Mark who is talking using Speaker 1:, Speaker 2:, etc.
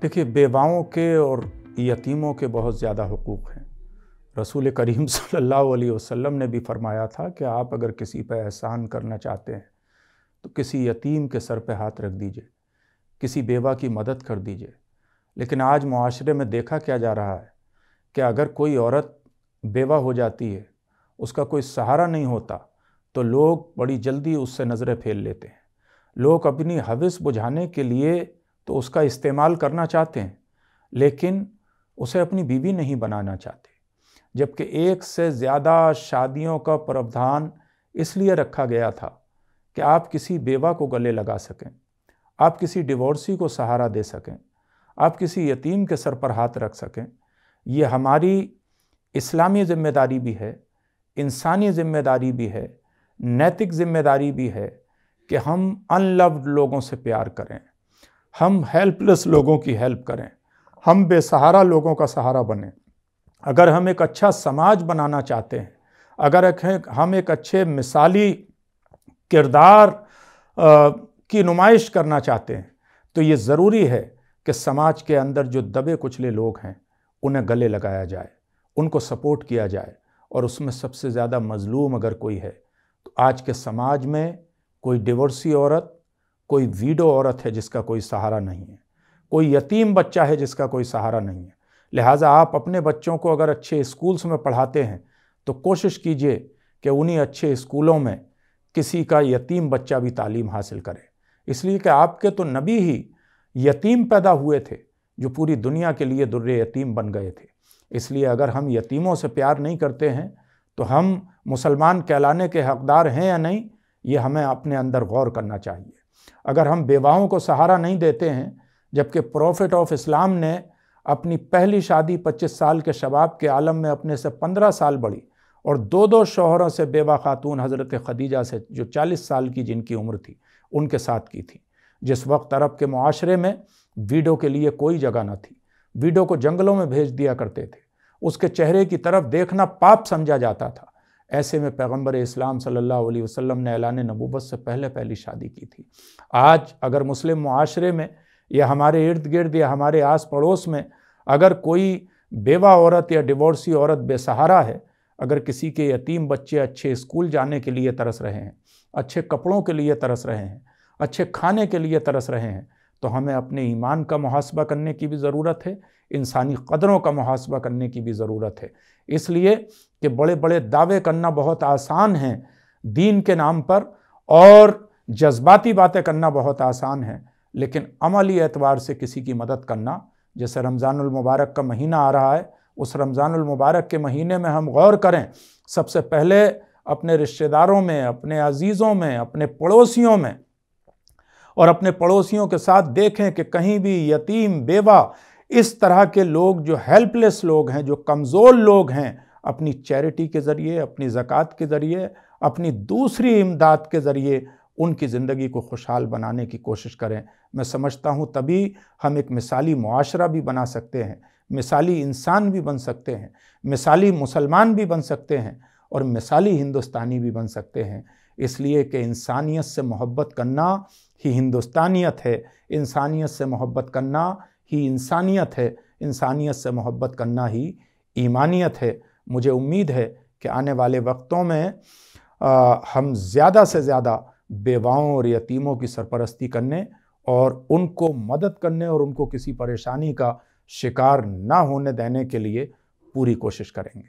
Speaker 1: देखिए, बेवाओं के और यतीमों के बहुत ज़्यादा हुकूक़ हैं। रसूल करीम सल्लल्लाहु अलैहि वसल्लम ने भी फरमाया था कि आप अगर किसी पर एहसान करना चाहते हैं तो किसी यतीम के सर पे हाथ रख दीजिए, किसी बेवा की मदद कर दीजिए। लेकिन आज मुआशरे में देखा क्या जा रहा है कि अगर कोई औरत बेवा हो जाती है, उसका कोई सहारा नहीं होता, तो लोग बड़ी जल्दी उससे नज़रें फेर लेते हैं। लोग अपनी हविस बुझाने के लिए तो उसका इस्तेमाल करना चाहते हैं, लेकिन उसे अपनी बीवी नहीं बनाना चाहते। जबकि एक से ज़्यादा शादियों का प्रावधान इसलिए रखा गया था कि आप किसी बेवा को गले लगा सकें, आप किसी डिवोर्सी को सहारा दे सकें, आप किसी यतीम के सर पर हाथ रख सकें। ये हमारी इस्लामी ज़िम्मेदारी भी है, इंसानी ज़िम्मेदारी भी है, नैतिक ज़िम्मेदारी भी है कि हम अनलव्ड लोगों से प्यार करें, हम हेल्पलेस लोगों की हेल्प करें, हम बेसहारा लोगों का सहारा बनें। अगर हम एक अच्छा समाज बनाना चाहते हैं, अगर हम एक अच्छे मिसाली किरदार की नुमाइश करना चाहते हैं, तो ये ज़रूरी है कि समाज के अंदर जो दबे कुचले लोग हैं उन्हें गले लगाया जाए, उनको सपोर्ट किया जाए। और उसमें सबसे ज़्यादा मज़लूम अगर कोई है तो आज के समाज में कोई डिवोर्सी औरत, कोई वीडो औरत है जिसका कोई सहारा नहीं है, कोई यतीम बच्चा है जिसका कोई सहारा नहीं है। लिहाजा आप अपने बच्चों को अगर अच्छे स्कूल्स में पढ़ाते हैं तो कोशिश कीजिए कि उन्हीं अच्छे स्कूलों में किसी का यतीम बच्चा भी तालीम हासिल करे, इसलिए कि आपके तो नबी ही यतीम पैदा हुए थे जो पूरी दुनिया के लिए दुर्रे यतीम बन गए थे। इसलिए अगर हम यतीमों से प्यार नहीं करते हैं तो हम मुसलमान कहलाने के हकदार हैं या नहीं, ये हमें अपने अंदर गौर करना चाहिए। अगर हम बेवाओं को सहारा नहीं देते हैं, जबकि प्रॉफिट ऑफ इस्लाम ने अपनी पहली शादी 25 साल के शबाब के आलम में अपने से 15 साल बड़ी और दो शौहरों से बेवा खातून हज़रत खदीजा से जो 40 साल की जिनकी उम्र थी उनके साथ की थी। जिस वक्त अरब के मुआशरे में वीडो के लिए कोई जगह न थी, वीडो को जंगलों में भेज दिया करते थे, उसके चेहरे की तरफ देखना पाप समझा जाता था। ऐसे में पैगंबर इस्लाम सल्लल्लाहु अलैहि वसल्लम ने ऐलान नबूवत से पहले पहली शादी की थी। आज अगर मुस्लिम मुआशरे में या हमारे इर्द गिर्द या हमारे आस पड़ोस में अगर कोई बेवा औरत या डिवोर्सी औरत बेसहारा है, अगर किसी के यतीम बच्चे अच्छे स्कूल जाने के लिए तरस रहे हैं, अच्छे कपड़ों के लिए तरस रहे हैं, अच्छे खाने के लिए तरस रहे हैं, तो हमें अपने ईमान का मुहासबा करने की भी ज़रूरत है, इंसानी क़दरों का मुहासबा करने की भी ज़रूरत है। इसलिए कि बड़े बड़े दावे करना बहुत आसान है दीन के नाम पर और जज्बाती बातें करना बहुत आसान है, लेकिन अमली एतबार से किसी की मदद करना, जैसे रमज़ानुल मुबारक का महीना आ रहा है, उस रमज़ानुल मुबारक के महीने में हम गौर करें, सबसे पहले अपने रिश्तेदारों में, अपने अजीज़ों में, अपने पड़ोसियों में और अपने पड़ोसियों के साथ देखें कि कहीं भी यतीम, बेवा, इस तरह के लोग जो हेल्पलेस लोग हैं, जो कमज़ोर लोग हैं, अपनी चैरिटी के ज़रिए, अपनी ज़कात के ज़रिए, अपनी दूसरी इमदाद के ज़रिए उनकी ज़िंदगी को खुशहाल बनाने की कोशिश करें। मैं समझता हूँ तभी हम एक मिसाली मुआशरा भी बना सकते हैं, मिसाली इंसान भी बन सकते हैं, मिसाली मुसलमान भी बन सकते हैं और मिसाली हिंदुस्तानी भी बन सकते हैं। इसलिए कि इंसानियत से मोहब्बत करना ही हिंदुस्तानियत है, इंसानियत से मोहब्बत करना ही इंसानियत है, इंसानियत से मोहब्बत करना ही ईमानियत है। मुझे उम्मीद है कि आने वाले वक्तों में हम ज़्यादा से ज़्यादा बेवाओं और यतीमों की सरपरस्ती करने और उनको मदद करने और उनको किसी परेशानी का शिकार ना होने देने के लिए पूरी कोशिश करेंगे।